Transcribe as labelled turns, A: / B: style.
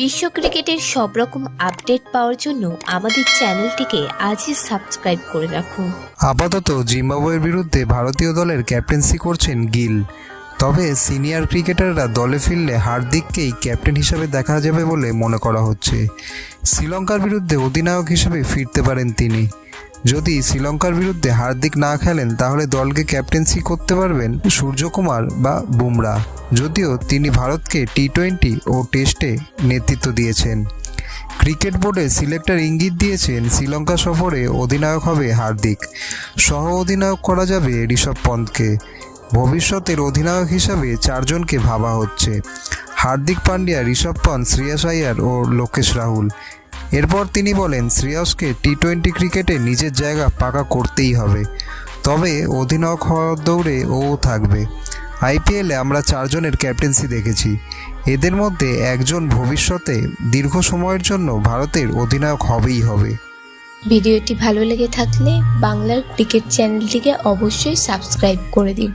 A: বিশ্ব ক্রিকেটের সব রকম আপডেট পাওয়ার জন্য আমাদের চ্যানেলটিকে আজই সাবস্ক্রাইব করে রাখুন।
B: আপাতত জিম্বাবুয়ের বিরুদ্ধে ভারতীয় দলের ক্যাপ্টেন্সি করছেন গিল। তবে সিনিয়র ক্রিকেটাররা দলে ফিরলে হার্দিককেই ক্যাপ্টেন হিসাবে দেখা যাবে বলে মনে করা হচ্ছে। শ্রীলঙ্কার বিরুদ্ধে অধিনায়ক হিসেবে ফিরতে পারেন তিনি। যদি শ্রীলঙ্কার বিরুদ্ধে হার্দিক না খেলেন তাহলে দলকে ক্যাপ্টেন্সি করতে পারবেন সূর্যকুমার বা বুমরা, যদিও তিনি ভারতকে টি-20 ও টেস্টে নেতৃত্ব দিয়েছেন। ক্রিকেট বোর্ডে সিলেক্টর ইঙ্গিত দিয়েছেন শ্রীলঙ্কা সফরে অধিনায়ক হবে হার্দিক, সহ অধিনায়ক করা যাবে ঋষভ পন্থকে। ভবিষ্যতের অধিনায়ক হিসাবে চারজনকে ভাবা হচ্ছে: হার্দিক পান্ডিয়া, ঋষভ পন্থ, শ্রেয়াস আইয়ার ও লোকেশ রাহুল। এরপর তিনি বলেন শ্রেয়াসকে টি-20 ক্রিকেটে নিজের জায়গা পাকা করতেই হবে, তবে অধিনায়ক হওয়ার দৌড়ে ও থাকবে। আইপিএলে আমরা চারজনের ক্যাপ্টেন্সি দেখেছি, এদের মধ্যে একজন ভবিষ্যতে দীর্ঘ সময়ের জন্য ভারতের অধিনায়ক হবেই হবে।
A: ভিডিওটি ভালো লেগে থাকলে বাংলার ক্রিকেট চ্যানেলটিকে অবশ্যই সাবস্ক্রাইব করে দিন।